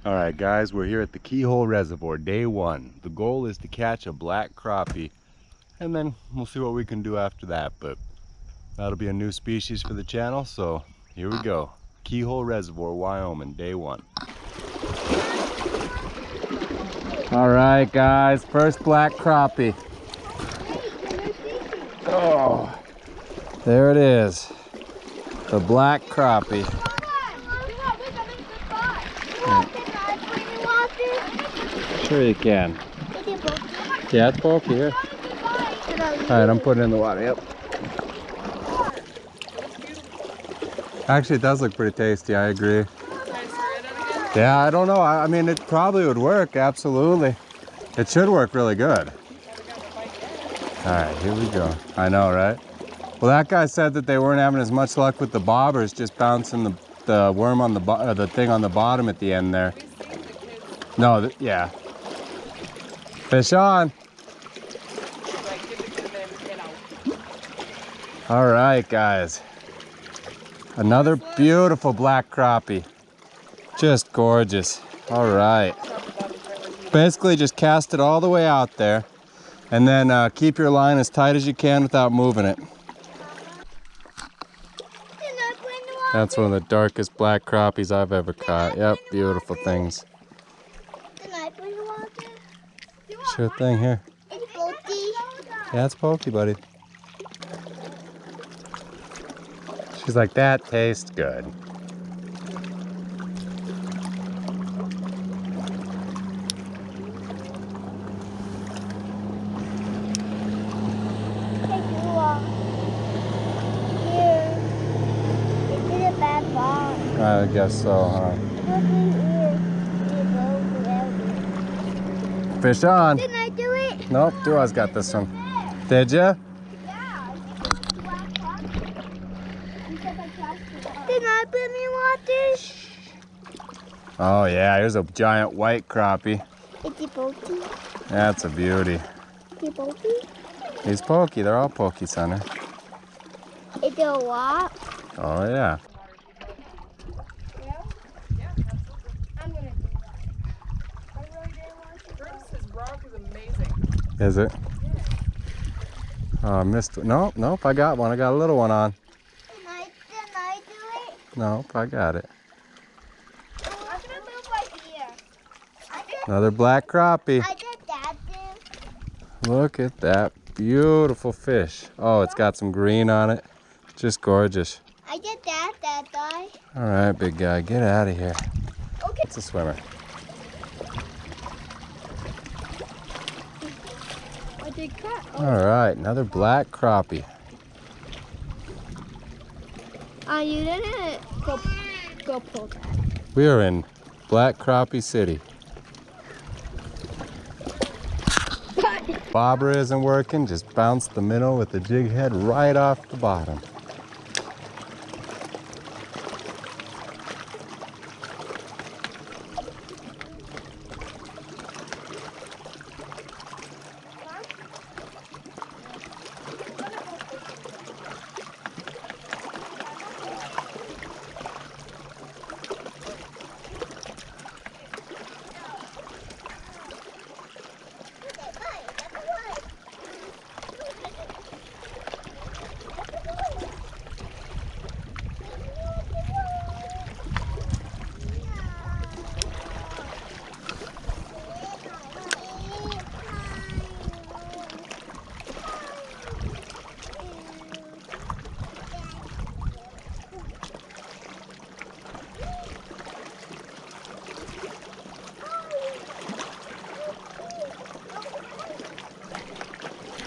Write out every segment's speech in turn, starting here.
All right, guys, we're here at the Keyhole Reservoir, day one. The goal is to catch a black crappie, and then we'll see what we can do after that. But that'll be a new species for the channel, so here we go. Keyhole Reservoir, Wyoming, day one. All right, guys, first black crappie. Oh, there it is, the black crappie. Sure you can. Yeah, it's bulky here. Alright, I'm putting it in the water, yep. Actually, it does look pretty tasty, I agree. Yeah, I don't know. I mean, it probably would work, absolutely. It should work really good. Alright, here we go. I know, right? Well, that guy said that they weren't having as much luck with the bobbers, just bouncing the worm on the thing on the bottom at the end there. No, yeah. Fish on. All right, guys. Another beautiful black crappie. Just gorgeous. All right. Basically, just cast it all the way out there, and then keep your line as tight as you can without moving it. That's one of the darkest black crappies I've ever caught. Yep, beautiful things. Sure thing, here. It's bulky. Yeah, it's pokey, buddy. She's like, that tastes good. I guess so, huh? Fish on. Didn't I do it? Nope, Dua's got this one. Did ya? Yeah. Didn't I put me water? Oh yeah, here's a giant white crappie. Is he pokey? That's a beauty. Is he pokey? He's pokey, they're all pokey, Sonny. Is it a lot? Oh yeah. Is it? Oh, I missed it. Nope, nope, I got one. I got a little one on. Didn't I do it? Nope, I got it. I'm gonna move right here. Another black crappie. I did that too. Look at that beautiful fish. Oh, it's got some green on it. Just gorgeous. I did that guy. All right, big guy, get out of here. Okay. It's a swimmer. All right, another black crappie. You didn't go pull that. We are in Black Crappie City. Bobber isn't working, just bounced the minnow with the jig head right off the bottom.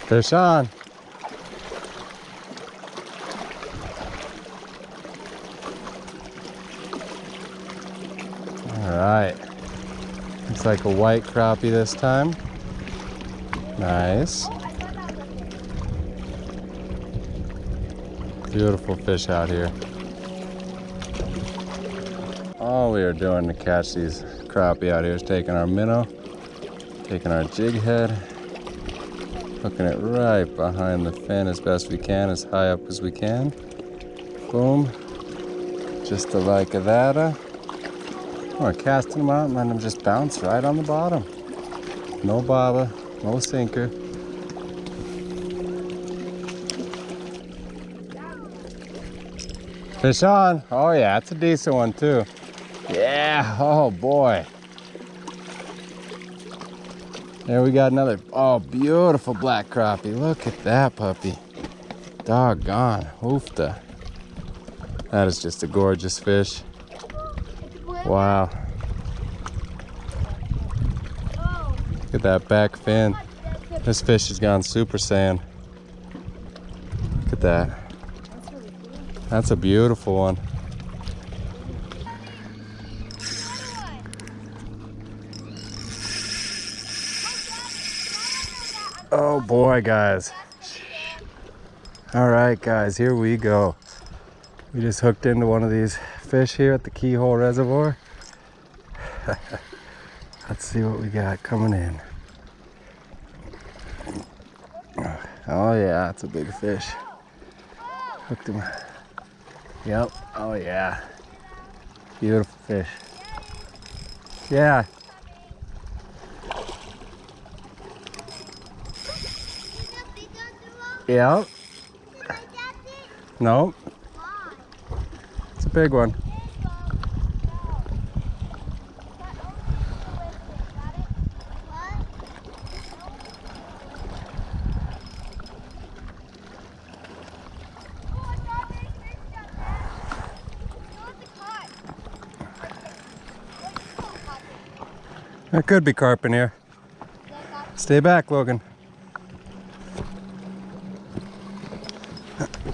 Fish on. All right. Looks like a white crappie this time. Nice. Beautiful fish out here. All we are doing to catch these crappie out here is taking our minnow, taking our jig head, hooking it right behind the fin as best we can, as high up as we can. Boom. Just like that. We're casting them out and letting them just bounce right on the bottom. No bobber, no sinker. Fish on. Oh yeah, that's a decent one too. Yeah, oh boy. There we got another, oh, beautiful black crappie. Look at that puppy. Doggone, oofta. That is just a gorgeous fish. Wow. Look at that back fin. This fish has gone Super Saiyan. Look at that. That's a beautiful one. Oh boy, guys. All right, guys, here we go. We just hooked into one of these fish here at the Keyhole Reservoir. Let's see what we got coming in. Oh yeah, that's a big fish. Hooked him. Yep, oh yeah. Beautiful fish. Yeah. Yep. Nope. It's a big one. There could be carp in here. Stay back, Logan.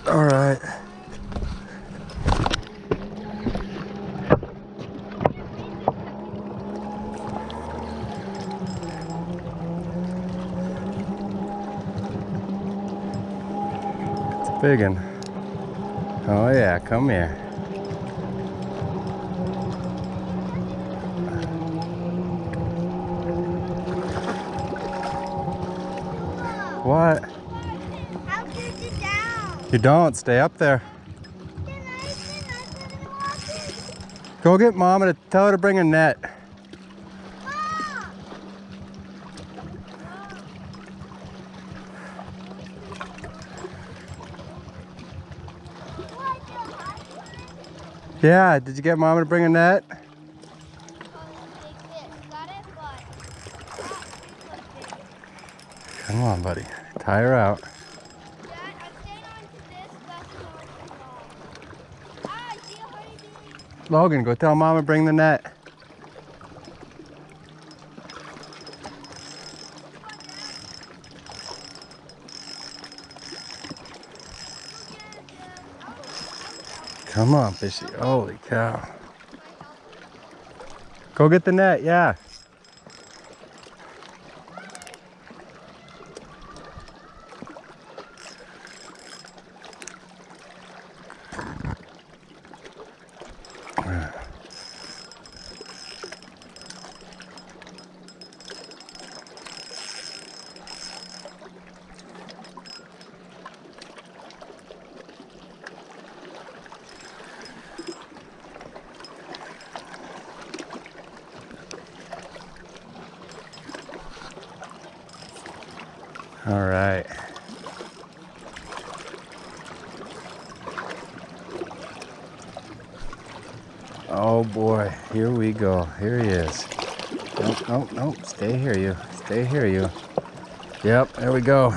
All right. It's a big one. Oh yeah, come here. What? How to get down? You don't, stay up there. Go get Mama to tell her to bring a net. Yeah, did you get Mama to bring a net? Come on, buddy. Tie her out. Logan, go tell Mama to bring the net. Come on, fishy. Holy cow. Go get the net, yeah. All right. Oh boy, here we go. Here he is. Nope, nope, nope. Stay here, you. Stay here, you. Yep, there we go.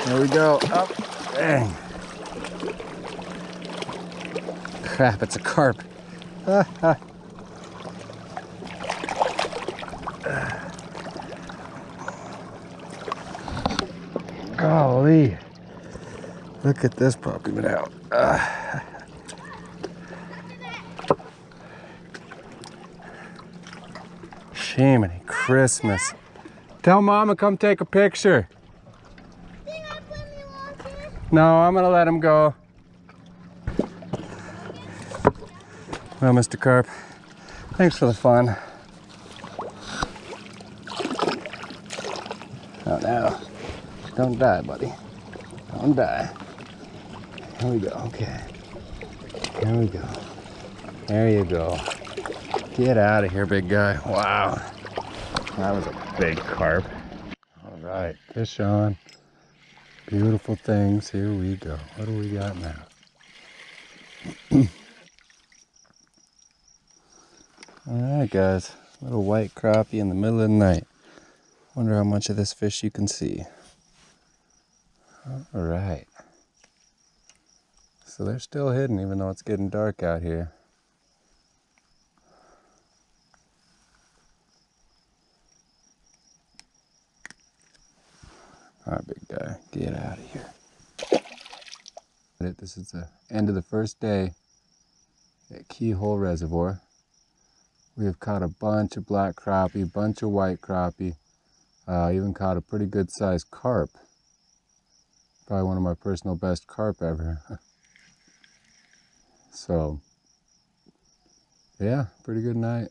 There we go. Up. Dang. Crap, it's a carp. Golly. Look at this puppy now. Shiminy Christmas. Tell Mama come take a picture. No, I'm gonna let him go. Well, Mr. Carp, thanks for the fun. Oh no. Don't die, buddy. Don't die. Here we go. Okay. Here we go. There you go. Get out of here, big guy. Wow. That was a big carp. All right, fish on. Beautiful things. Here we go. What do we got now? All right, guys. Little white crappie in the middle of the night. Wonder how much of this fish you can see. All right. So they're still hidden even though it's getting dark out here. All right, big guy, get out of here. This is the end of the first day at Keyhole Reservoir. We have caught a bunch of black crappie, a bunch of white crappie, even caught a pretty good sized carp. Probably one of my personal best carp ever. So, yeah, pretty good night.